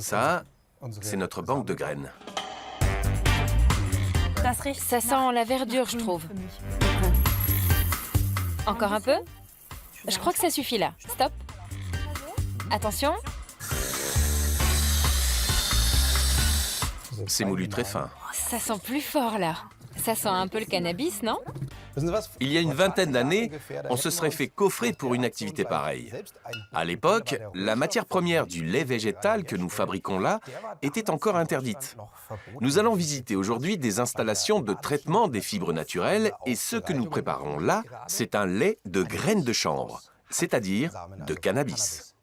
Ça, c'est notre banque de graines. Ça sent la verdure, je trouve. Encore un peu? Je crois que ça suffit là. Stop. Attention. C'est moulu très fin. Ça sent plus fort là. Ça sent un peu le cannabis, non? Il y a une vingtaine d'années, on se serait fait coffrer pour une activité pareille. À l'époque, la matière première du lait végétal que nous fabriquons là était encore interdite. Nous allons visiter aujourd'hui des installations de traitement des fibres naturelles et ce que nous préparons là, c'est un lait de graines de chanvre, c'est-à-dire de cannabis.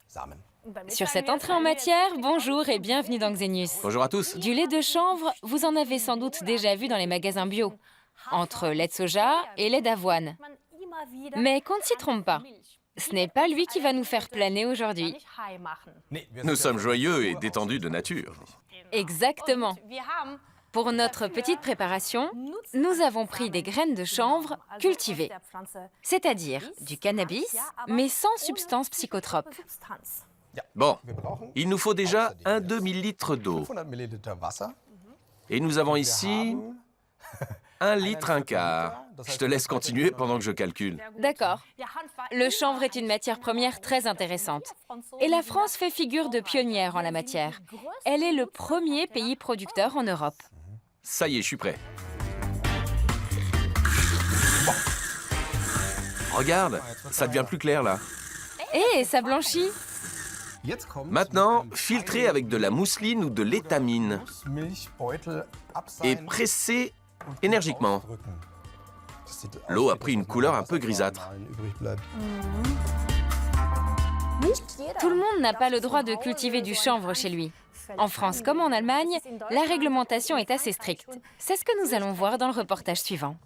Sur cette entrée en matière, bonjour et bienvenue dans Xenius. Bonjour à tous. Du lait de chanvre, vous en avez sans doute déjà vu dans les magasins bio, entre lait de soja et lait d'avoine. Mais qu'on ne s'y trompe pas, ce n'est pas lui qui va nous faire planer aujourd'hui. Nous sommes joyeux et détendus de nature. Exactement. Pour notre petite préparation, nous avons pris des graines de chanvre cultivées, c'est-à-dire du cannabis, mais sans substance psychotrope. Bon, il nous faut déjà un demi-litre d'eau. Et nous avons ici 1 litre 1/4. Je te laisse continuer pendant que je calcule. D'accord. Le chanvre est une matière première très intéressante. Et la France fait figure de pionnière en la matière. Elle est le premier pays producteur en Europe. Ça y est, je suis prêt. Regarde, ça devient plus clair là. Et ça blanchit. Maintenant, filtrez avec de la mousseline ou de l'étamine et pressez énergiquement. L'eau a pris une couleur un peu grisâtre. Tout le monde n'a pas le droit de cultiver du chanvre chez lui. En France comme en Allemagne, la réglementation est assez stricte. C'est ce que nous allons voir dans le reportage suivant.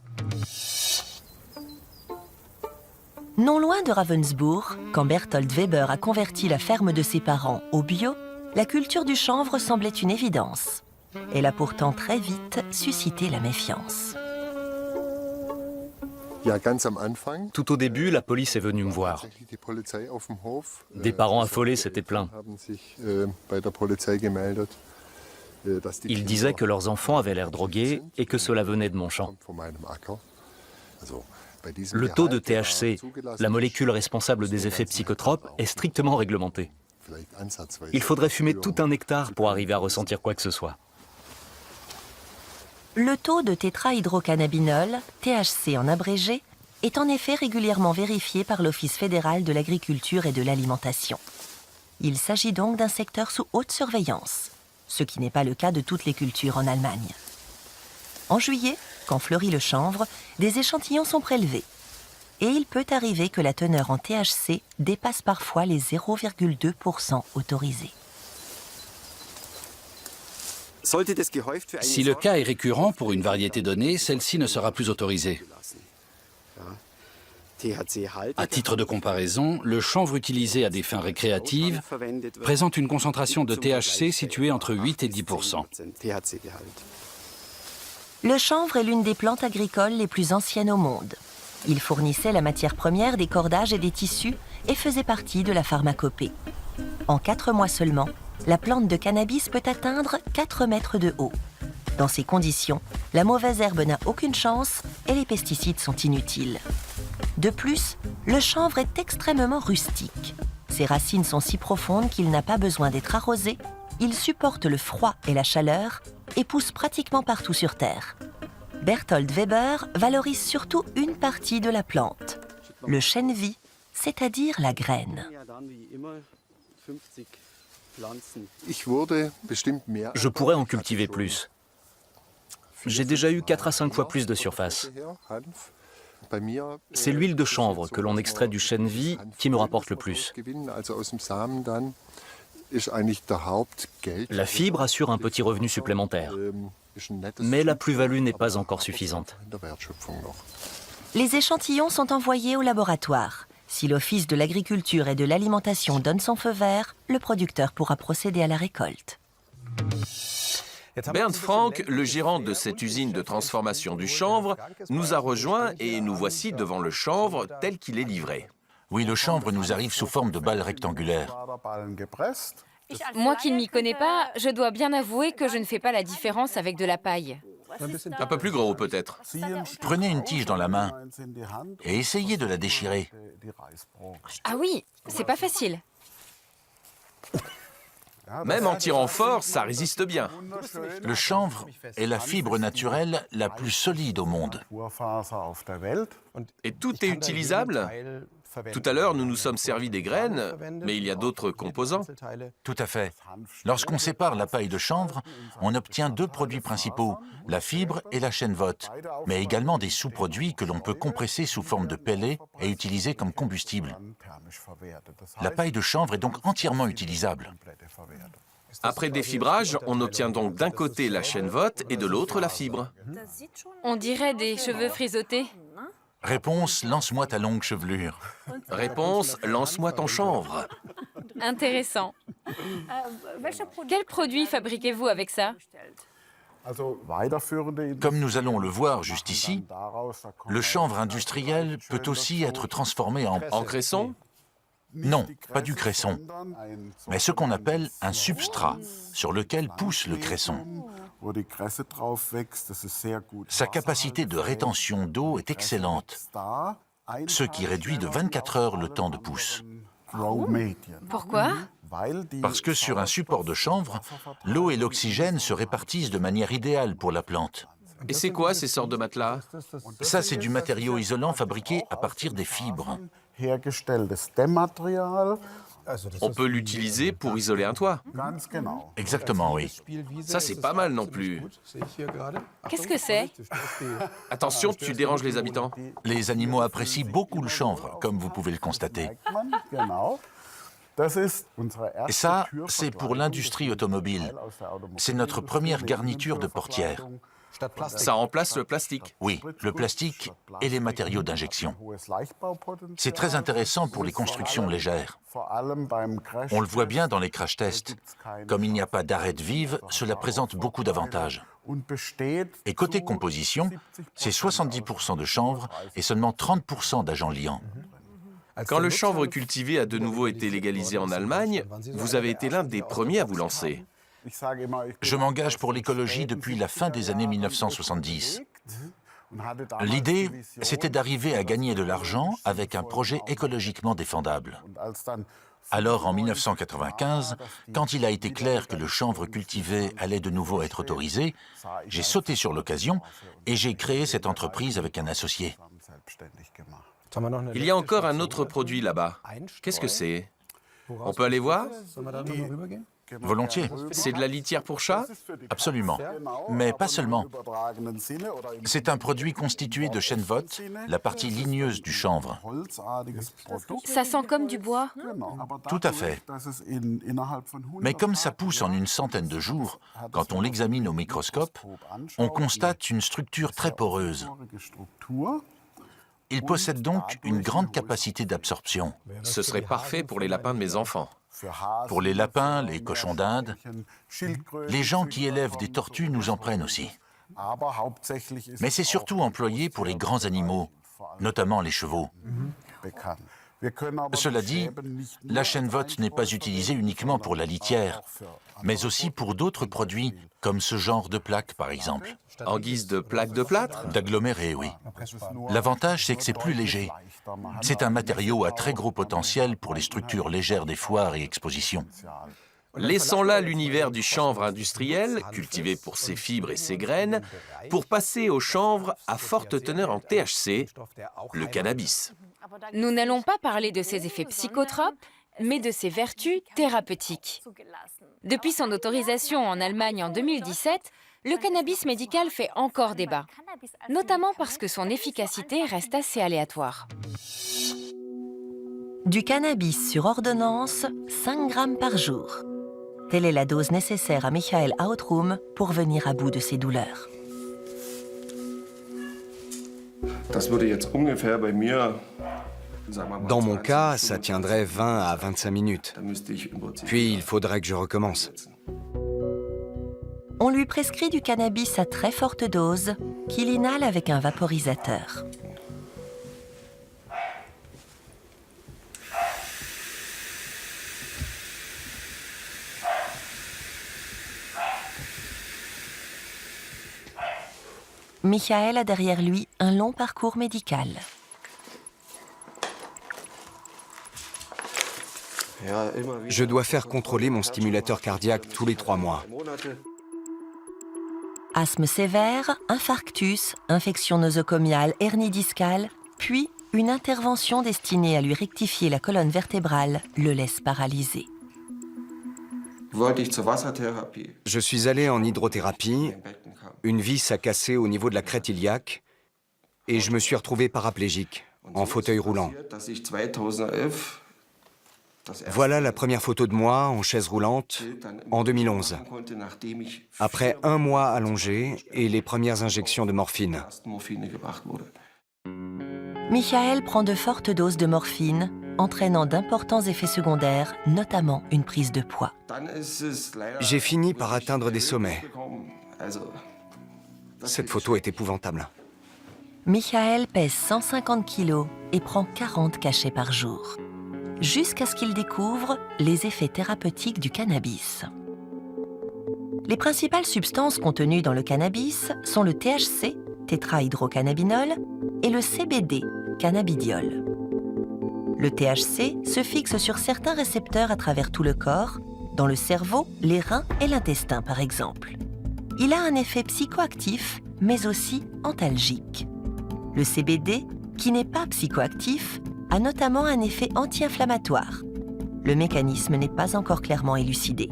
Non loin de Ravensbourg, quand Berthold Weber a converti la ferme de ses parents au bio, la culture du chanvre semblait une évidence. Elle a pourtant très vite suscité la méfiance. Tout au début, la police est venue me voir. Des parents affolés s'étaient plaints. Ils disaient que leurs enfants avaient l'air drogués et que cela venait de mon champ. Le taux de THC, la molécule responsable des effets psychotropes, est strictement réglementé. Il faudrait fumer tout un hectare pour arriver à ressentir quoi que ce soit. Le taux de tétrahydrocannabinol, THC en abrégé, est en effet régulièrement vérifié par l'Office fédéral de l'agriculture et de l'alimentation. Il s'agit donc d'un secteur sous haute surveillance, ce qui n'est pas le cas de toutes les cultures en Allemagne. En juillet, quand fleurit le chanvre, des échantillons sont prélevés. Et il peut arriver que la teneur en THC dépasse parfois les 0,2% autorisés. Si le cas est récurrent pour une variété donnée, celle-ci ne sera plus autorisée. À titre de comparaison, le chanvre utilisé à des fins récréatives présente une concentration de THC située entre 8 et 10%. Le chanvre est l'une des plantes agricoles les plus anciennes au monde. Il fournissait la matière première des cordages et des tissus et faisait partie de la pharmacopée. En 4 mois seulement, la plante de cannabis peut atteindre 4 mètres de haut. Dans ces conditions, la mauvaise herbe n'a aucune chance et les pesticides sont inutiles. De plus, le chanvre est extrêmement rustique. Ses racines sont si profondes qu'il n'a pas besoin d'être arrosé. Il supporte le froid et la chaleur et pousse pratiquement partout sur Terre. Berthold Weber valorise surtout une partie de la plante, le chènevis, c'est-à-dire la graine. Je pourrais en cultiver plus. J'ai déjà eu 4 à 5 fois plus de surface. C'est l'huile de chanvre que l'on extrait du chènevis qui me rapporte le plus. La fibre assure un petit revenu supplémentaire. Mais la plus-value n'est pas encore suffisante. Les échantillons sont envoyés au laboratoire. Si l'Office de l'agriculture et de l'alimentation donne son feu vert, le producteur pourra procéder à la récolte. Bernd Frank, le gérant de cette usine de transformation du chanvre, nous a rejoints et nous voici devant le chanvre tel qu'il est livré. Oui, le chanvre nous arrive sous forme de balles rectangulaires. Moi qui ne m'y connais pas, je dois bien avouer que je ne fais pas la différence avec de la paille. Un peu plus gros, peut-être. Prenez une tige dans la main et essayez de la déchirer. Ah oui, c'est pas facile. Même en tirant fort, ça résiste bien. Le chanvre est la fibre naturelle la plus solide au monde. Et tout est utilisable? Tout à l'heure, nous nous sommes servis des graines, mais il y a d'autres composants. Tout à fait. Lorsqu'on sépare la paille de chanvre, on obtient deux produits principaux, la fibre et la chènevotte, mais également des sous-produits que l'on peut compresser sous forme de pellets et utiliser comme combustible. La paille de chanvre est donc entièrement utilisable. Après défibrage, on obtient donc d'un côté la chènevotte et de l'autre la fibre. On dirait des cheveux frisottés. Réponse, lance-moi ta longue chevelure. Réponse, lance-moi ton chanvre. Intéressant. Quel produit fabriquez-vous avec ça? Comme nous allons le voir juste ici, le chanvre industriel peut aussi être transformé En cresson? Non, pas du cresson, mais ce qu'on appelle un substrat sur lequel pousse le cresson. Sa capacité de rétention d'eau est excellente, ce qui réduit de 24 heures le temps de pousse. Pourquoi? Parce que sur un support de chanvre, l'eau et l'oxygène se répartissent de manière idéale pour la plante. Et c'est quoi ces sortes de matelas? Ça, c'est du matériau isolant fabriqué à partir des fibres. On peut l'utiliser pour isoler un toit. Exactement, oui. Ça, c'est pas mal non plus. Qu'est-ce que c'est? Attention, tu déranges les habitants. Les animaux apprécient beaucoup le chanvre, comme vous pouvez le constater. Et ça, c'est pour l'industrie automobile. C'est notre première garniture de portière. Ça remplace le plastique. Oui, le plastique et les matériaux d'injection. C'est très intéressant pour les constructions légères. On le voit bien dans les crash tests. Comme il n'y a pas d'arête vive, cela présente beaucoup d'avantages. Et côté composition, c'est 70% de chanvre et seulement 30% d'agents liants. Quand le chanvre cultivé a de nouveau été légalisé en Allemagne, vous avez été l'un des premiers à vous lancer. Je m'engage pour l'écologie depuis la fin des années 1970. L'idée, c'était d'arriver à gagner de l'argent avec un projet écologiquement défendable. Alors, en 1995, quand il a été clair que le chanvre cultivé allait de nouveau être autorisé, j'ai sauté sur l'occasion et j'ai créé cette entreprise avec un associé. Il y a encore un autre produit là-bas. Qu'est-ce que c'est? On peut aller voir? Volontiers. C'est de la litière pour chat? Absolument. Mais pas seulement. C'est un produit constitué de chènevotte, la partie ligneuse du chanvre. Ça sent comme du bois. Tout à fait. Mais comme ça pousse en une centaine de jours, quand on l'examine au microscope, on constate une structure très poreuse. Il possède donc une grande capacité d'absorption. Ce serait parfait pour les lapins de mes enfants. Pour les lapins, les cochons d'Inde, les gens qui élèvent des tortues nous en prennent aussi. Mais c'est surtout employé pour les grands animaux, notamment les chevaux. Cela dit, la chènevotte n'est pas utilisée uniquement pour la litière, mais aussi pour d'autres produits, comme ce genre de plaques par exemple. En guise de plaque de plâtre? D'agglomérés, oui. L'avantage, c'est que c'est plus léger. C'est un matériau à très gros potentiel pour les structures légères des foires et expositions. Laissons là l'univers du chanvre industriel, cultivé pour ses fibres et ses graines, pour passer au chanvre à forte teneur en THC, le cannabis. Nous n'allons pas parler de ses effets psychotropes, mais de ses vertus thérapeutiques. Depuis son autorisation en Allemagne en 2017, le cannabis médical fait encore débat, notamment parce que son efficacité reste assez aléatoire. Du cannabis sur ordonnance, 5 grammes par jour. Telle est la dose nécessaire à Michael Outrum pour venir à bout de ses douleurs. Dans mon cas, ça tiendrait 20 à 25 minutes. Puis il faudrait que je recommence. On lui prescrit du cannabis à très forte dose qu'il inhale avec un vaporisateur. Michael a derrière lui un long parcours médical. Je dois faire contrôler mon stimulateur cardiaque tous les 3 mois. Asthme sévère, infarctus, infection nosocomiale, hernie discale, puis une intervention destinée à lui rectifier la colonne vertébrale le laisse paralysé. Je suis allé en hydrothérapie, une vis a cassé au niveau de la crête iliaque et je me suis retrouvé paraplégique, en fauteuil roulant. Voilà la première photo de moi en chaise roulante en 2011, après 1 mois allongé et les premières injections de morphine. Michael prend de fortes doses de morphine, entraînant d'importants effets secondaires, notamment une prise de poids. J'ai fini par atteindre des sommets. Cette photo est épouvantable. Michael pèse 150 kilos et prend 40 cachets par jour, jusqu'à ce qu'il découvre les effets thérapeutiques du cannabis. Les principales substances contenues dans le cannabis sont le THC, tétrahydrocannabinol, et le CBD, cannabidiol. Le THC se fixe sur certains récepteurs à travers tout le corps, dans le cerveau, les reins et l'intestin par exemple. Il a un effet psychoactif, mais aussi antalgique. Le CBD, qui n'est pas psychoactif, a notamment un effet anti-inflammatoire. Le mécanisme n'est pas encore clairement élucidé.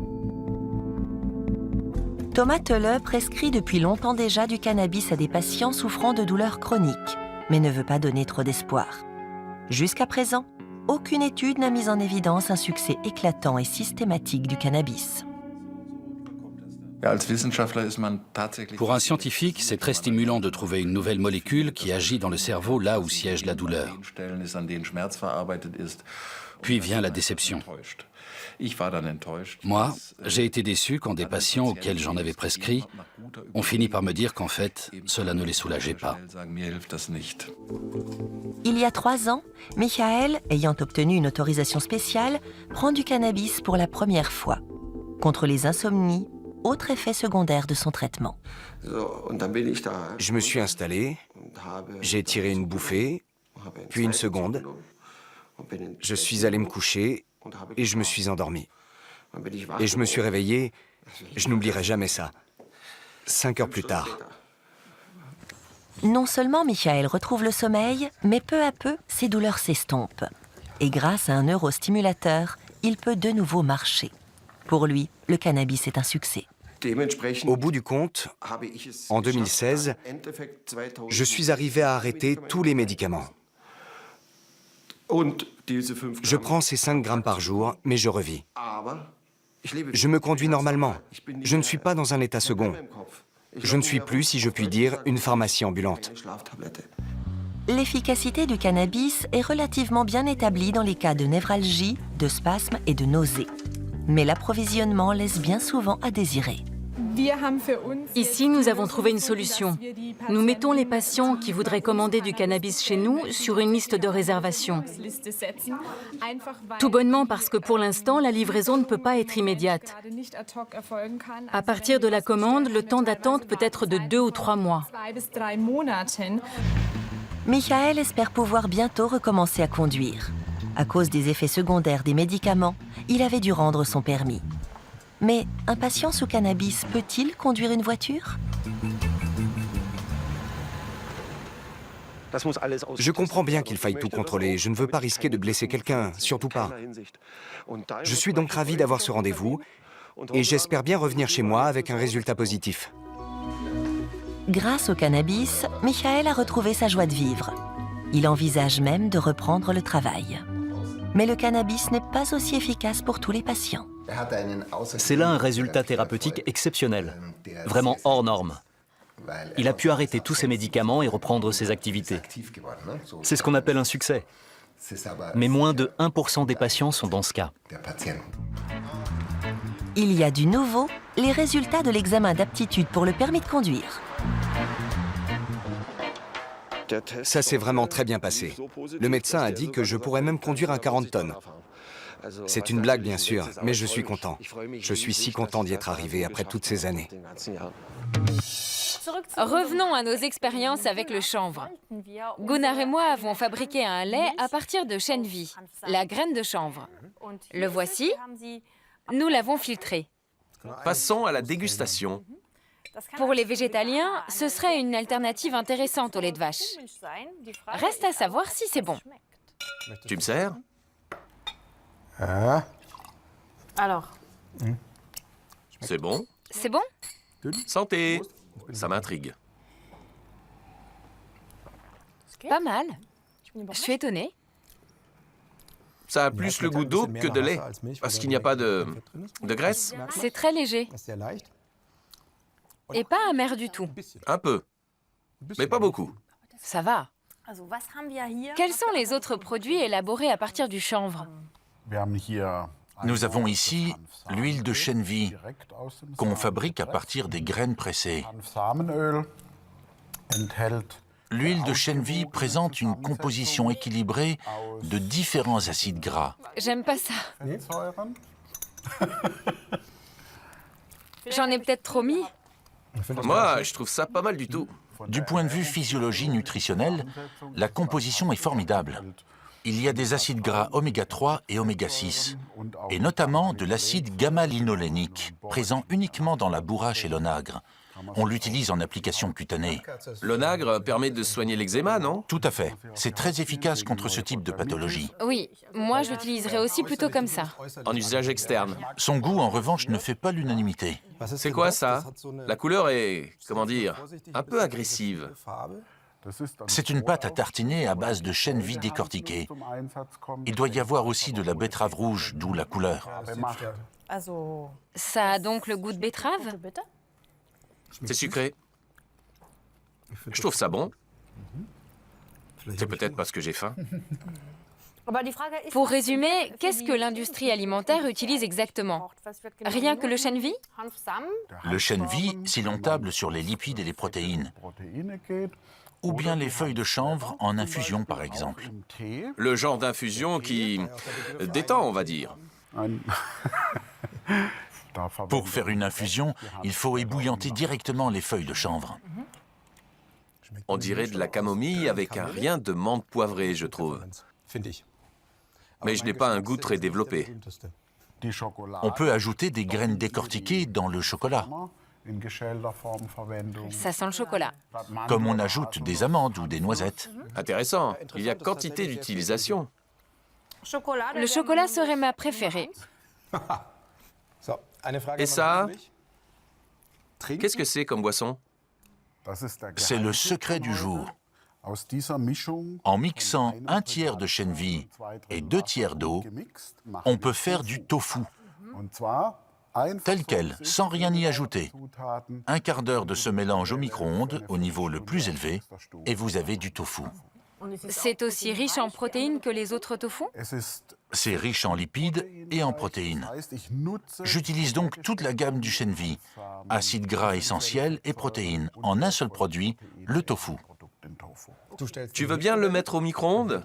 Thomas Tölle prescrit depuis longtemps déjà du cannabis à des patients souffrant de douleurs chroniques, mais ne veut pas donner trop d'espoir. Jusqu'à présent, aucune étude n'a mis en évidence un succès éclatant et systématique du cannabis. Pour un scientifique, c'est très stimulant de trouver une nouvelle molécule qui agit dans le cerveau là où siège la douleur. Puis vient la déception. Moi, j'ai été déçu quand des patients auxquels j'en avais prescrit ont fini par me dire qu'en fait, cela ne les soulageait pas. Il y a 3 ans, Michael, ayant obtenu une autorisation spéciale, prend du cannabis pour la première fois, contre les insomnies, autre effet secondaire de son traitement. Je me suis installé, j'ai tiré une bouffée, puis une seconde. Je suis allé me coucher et je me suis endormi. Et je me suis réveillé, je n'oublierai jamais ça, 5 heures plus tard. Non seulement Michael retrouve le sommeil, mais peu à peu, ses douleurs s'estompent. Et grâce à un neurostimulateur, il peut de nouveau marcher. Pour lui, le cannabis est un succès. Au bout du compte, en 2016, je suis arrivé à arrêter tous les médicaments. Je prends ces 5 grammes par jour, mais je revis. Je me conduis normalement. Je ne suis pas dans un état second. Je ne suis plus, si je puis dire, une pharmacie ambulante. L'efficacité du cannabis est relativement bien établie dans les cas de névralgie, de spasmes et de nausées. Mais l'approvisionnement laisse bien souvent à désirer. Ici, nous avons trouvé une solution. Nous mettons les patients qui voudraient commander du cannabis chez nous sur une liste de réservation. Tout bonnement parce que pour l'instant, la livraison ne peut pas être immédiate. À partir de la commande, le temps d'attente peut être de 2 ou 3 mois. Michael espère pouvoir bientôt recommencer à conduire. À cause des effets secondaires des médicaments, il avait dû rendre son permis. Mais un patient sous cannabis peut-il conduire une voiture ? Je comprends bien qu'il faille tout contrôler. Je ne veux pas risquer de blesser quelqu'un, surtout pas. Je suis donc ravi d'avoir ce rendez-vous et j'espère bien revenir chez moi avec un résultat positif. Grâce au cannabis, Michael a retrouvé sa joie de vivre. Il envisage même de reprendre le travail. Mais le cannabis n'est pas aussi efficace pour tous les patients. C'est là un résultat thérapeutique exceptionnel, vraiment hors norme. Il a pu arrêter tous ses médicaments et reprendre ses activités. C'est ce qu'on appelle un succès. Mais moins de 1% des patients sont dans ce cas. Il y a du nouveau, les résultats de l'examen d'aptitude pour le permis de conduire. Ça s'est vraiment très bien passé. Le médecin a dit que je pourrais même conduire un 40 tonnes. C'est une blague, bien sûr, mais je suis content. Je suis si content d'y être arrivé après toutes ces années. Revenons à nos expériences avec le chanvre. Gunnar et moi avons fabriqué un lait à partir de chènevis, la graine de chanvre. Le voici, nous l'avons filtré. Passons à la dégustation. Pour les végétaliens, ce serait une alternative intéressante au lait de vache. Reste à savoir si c'est bon. Tu me sers? Alors, C'est bon? C'est bon? Santé! Ça m'intrigue. Pas mal. Je suis étonnée. Ça a plus le goût d'eau que de lait, parce qu'il n'y a pas de graisse. C'est très léger et pas amer du tout. Un peu, mais pas beaucoup. Ça va. Quels sont les autres produits élaborés à partir du chanvre? Nous avons ici l'huile de chènevis qu'on fabrique à partir des graines pressées. L'huile de chènevis présente une composition équilibrée de différents acides gras. J'aime pas ça. J'en ai peut-être trop mis. Moi, je trouve ça pas mal du tout. Du point de vue physiologie nutritionnelle, la composition est formidable. Il y a des acides gras oméga 3 et oméga 6, et notamment de l'acide gamma-linolénique, présent uniquement dans la bourrache et l'onagre. On l'utilise en application cutanée. L'onagre permet de soigner l'eczéma, non? Tout à fait. C'est très efficace contre ce type de pathologie. Oui, moi je l'utiliserais aussi plutôt comme ça. En usage externe. Son goût, en revanche, ne fait pas l'unanimité. C'est quoi ça? La couleur est, comment dire, un peu agressive. C'est une pâte à tartiner à base de chènevis décortiquée. Il doit y avoir aussi de la betterave rouge, d'où la couleur. Ça a donc le goût de betterave? C'est sucré. Je trouve ça bon. C'est peut-être parce que j'ai faim. Pour résumer, qu'est-ce que l'industrie alimentaire utilise exactement? Rien que le chènevis? Le chènevis, si l'on table sur les lipides et les protéines, ou bien les feuilles de chanvre en infusion, par exemple. Le genre d'infusion qui détend, on va dire. Pour faire une infusion, il faut ébouillanter directement les feuilles de chanvre. On dirait de la camomille avec un rien de menthe poivrée, je trouve. Mais je n'ai pas un goût très développé. On peut ajouter des graines décortiquées dans le chocolat, Ça sent le chocolat. comme on ajoute des amandes ou des noisettes. Intéressant. Il y a quantité d'utilisation. Le chocolat serait ma préférée. Et ça? Qu'est-ce que c'est comme boisson? C'est le secret du jour. En mixant 1/3 de chènevis et 2/3 d'eau, on peut faire du tofu, tel quel, sans rien y ajouter. 1/4 d'heure de ce mélange au micro-ondes, au niveau le plus élevé, et vous avez du tofu. C'est aussi riche en protéines que les autres tofu? C'est riche en lipides et en protéines. J'utilise donc toute la gamme du chènevis, acides gras essentiels et protéines, en un seul produit, le tofu. Tu veux bien le mettre au micro-ondes?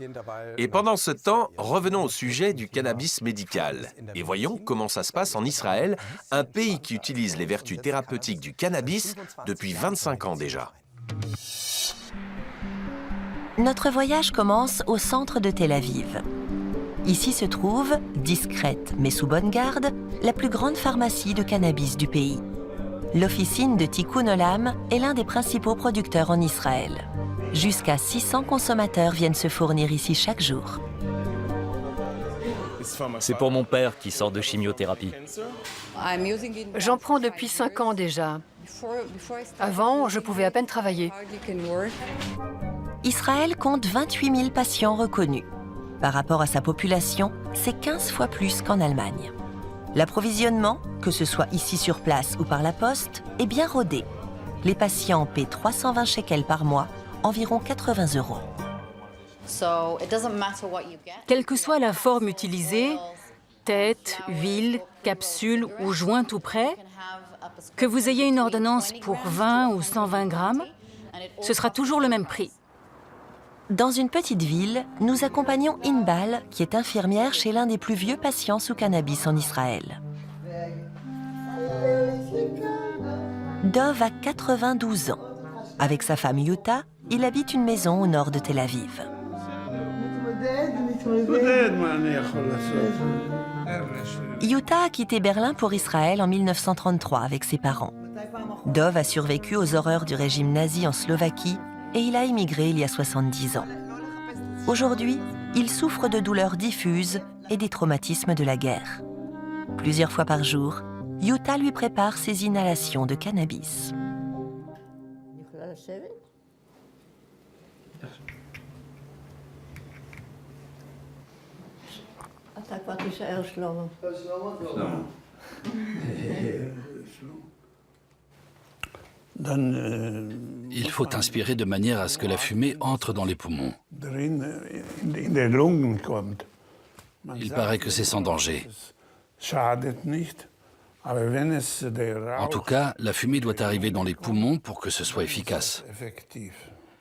Et pendant ce temps, revenons au sujet du cannabis médical. Et voyons comment ça se passe en Israël, un pays qui utilise les vertus thérapeutiques du cannabis depuis 25 ans déjà. Notre voyage commence au centre de Tel Aviv. Ici se trouve, discrète mais sous bonne garde, la plus grande pharmacie de cannabis du pays. L'officine de Tikkun Olam est l'un des principaux producteurs en Israël. Jusqu'à 600 consommateurs viennent se fournir ici chaque jour. C'est pour mon père qui sort de chimiothérapie. J'en prends depuis 5 ans déjà. Avant, je pouvais à peine travailler. Israël compte 28 000 patients reconnus. Par rapport à sa population, c'est 15 fois plus qu'en Allemagne. L'approvisionnement, que ce soit ici sur place ou par la poste, est bien rodé. Les patients paient 320 shekels par mois, environ 80 €. quelle que soit la forme utilisée, tête, huile, capsule ou joint tout près, que vous ayez une ordonnance pour 20 ou 120 grammes, ce sera toujours le même prix. Dans une petite ville, nous accompagnons Inbal, qui est infirmière chez l'un des plus vieux patients sous cannabis en Israël. Dov a 92 ans. Avec sa femme Yuta, il habite une maison au nord de Tel Aviv. Yuta a quitté Berlin pour Israël en 1933 avec ses parents. Dov a survécu aux horreurs du régime nazi en Slovaquie et il a émigré il y a 70 ans. Aujourd'hui, il souffre de douleurs diffuses et des traumatismes de la guerre. Plusieurs fois par jour, Yuta lui prépare ses inhalations de cannabis. Il faut inspirer de manière à ce que la fumée entre dans les poumons. Il paraît que c'est sans danger. En tout cas, la fumée doit arriver dans les poumons pour que ce soit efficace.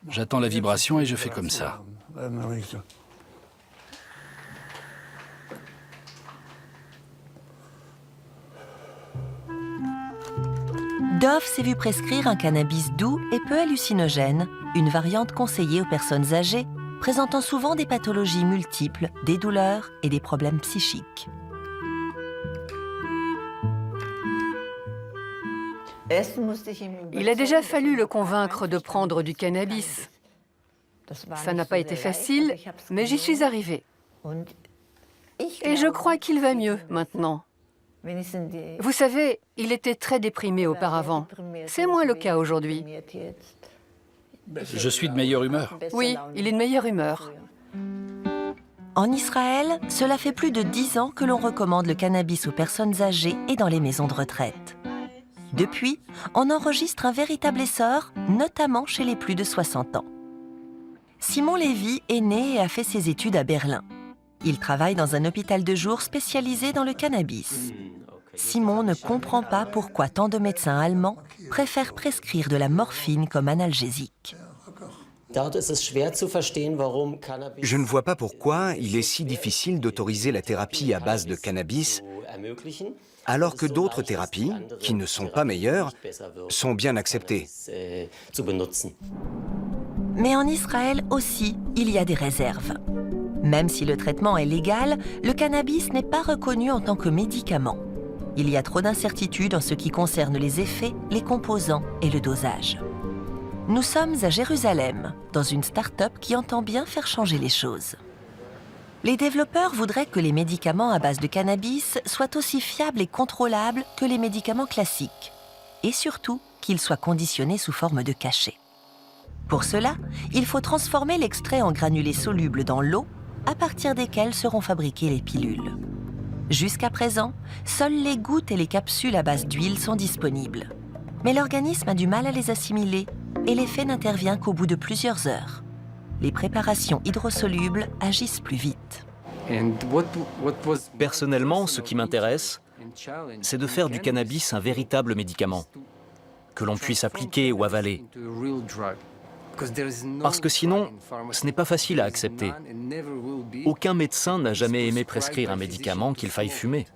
J'attends la vibration et je fais comme ça. Dov s'est vu prescrire un cannabis doux et peu hallucinogène, une variante conseillée aux personnes âgées, présentant souvent des pathologies multiples, des douleurs et des problèmes psychiques. Il a déjà fallu le convaincre de prendre du cannabis. Ça n'a pas été facile, mais j'y suis arrivée. Et je crois qu'il va mieux maintenant. Vous savez, il était très déprimé auparavant. C'est moins le cas aujourd'hui. Je suis de meilleure humeur. Oui, il est de meilleure humeur. En Israël, cela fait plus de 10 ans que l'on recommande le cannabis aux personnes âgées et dans les maisons de retraite. Depuis, on enregistre un véritable essor, notamment chez les plus de 60 ans. Simon Lévy est né et a fait ses études à Berlin. Il travaille dans un hôpital de jour spécialisé dans le cannabis. Simon ne comprend pas pourquoi tant de médecins allemands préfèrent prescrire de la morphine comme analgésique. Je ne vois pas pourquoi il est si difficile d'autoriser la thérapie à base de cannabis, alors que d'autres thérapies, qui ne sont pas meilleures, sont bien acceptées. Mais en Israël aussi, il y a des réserves. Même si le traitement est légal, le cannabis n'est pas reconnu en tant que médicament. Il y a trop d'incertitudes en ce qui concerne les effets, les composants et le dosage. Nous sommes à Jérusalem, dans une start-up qui entend bien faire changer les choses. Les développeurs voudraient que les médicaments à base de cannabis soient aussi fiables et contrôlables que les médicaments classiques, et surtout qu'ils soient conditionnés sous forme de cachet. Pour cela, il faut transformer l'extrait en granulés solubles dans l'eau, à partir desquels seront fabriquées les pilules. Jusqu'à présent, seules les gouttes et les capsules à base d'huile sont disponibles. Mais l'organisme a du mal à les assimiler et l'effet n'intervient qu'au bout de plusieurs heures. Les préparations hydrosolubles agissent plus vite. Personnellement, ce qui m'intéresse, c'est de faire du cannabis un véritable médicament, que l'on puisse appliquer ou avaler. Parce que sinon, ce n'est pas facile à accepter. Aucun médecin n'a jamais aimé prescrire un médicament qu'il faille fumer.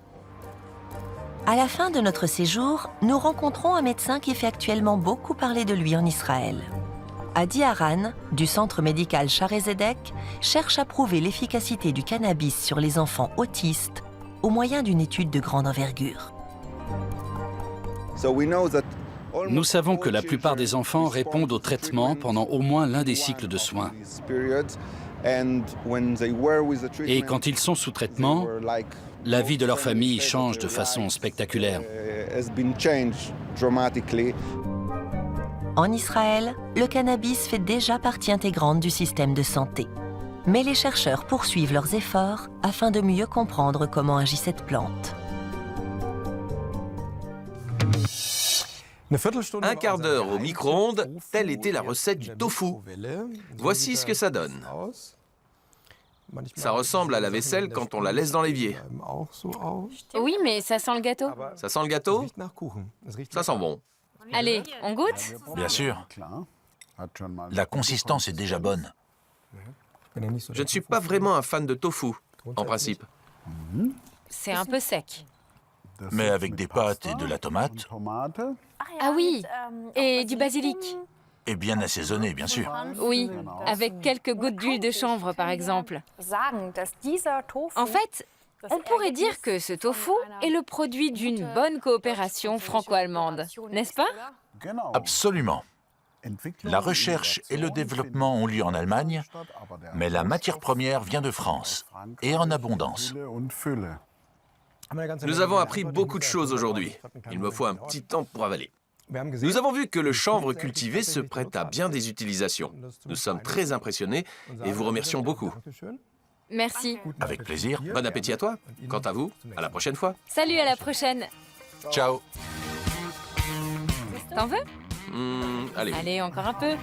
À la fin de notre séjour, nous rencontrons un médecin qui fait actuellement beaucoup parler de lui en Israël. Adi Haran, du centre médical Shaare Zedek, cherche à prouver l'efficacité du cannabis sur les enfants autistes au moyen d'une étude de grande envergure. Nous savons que la plupart des enfants répondent au traitement pendant au moins l'un des cycles de soins. Et quand ils sont sous traitement, la vie de leur famille change de façon spectaculaire. En Israël, le cannabis fait déjà partie intégrante du système de santé. Mais les chercheurs poursuivent leurs efforts afin de mieux comprendre comment agit cette plante. Un quart d'heure au micro-ondes, telle était la recette du tofu. Voici ce que ça donne. Ça ressemble à la vaisselle quand on la laisse dans l'évier. Oui, mais ça sent le gâteau. Ça sent le gâteau? Ça sent bon. Allez, on goûte? Bien sûr. La consistance est déjà bonne. Je ne suis pas vraiment un fan de tofu, en principe. C'est un peu sec. Mais avec des pâtes et de la tomate, Ah oui, et du basilic. Et bien assaisonné, bien sûr. Oui, avec quelques gouttes d'huile de chanvre, par exemple. En fait, on pourrait dire que ce tofu est le produit d'une bonne coopération franco-allemande, n'est-ce pas? Absolument. La recherche et le développement ont lieu en Allemagne, mais la matière première vient de France, et en abondance. Nous avons appris beaucoup de choses aujourd'hui. Il me faut un petit temps pour avaler. Nous avons vu que le chanvre cultivé se prête à bien des utilisations. Nous sommes très impressionnés et vous remercions beaucoup. Merci. Avec plaisir. Bon appétit à toi. Quant à vous, à la prochaine fois. Salut, à la prochaine. Ciao. T'en veux? Allez. Allez, encore un peu.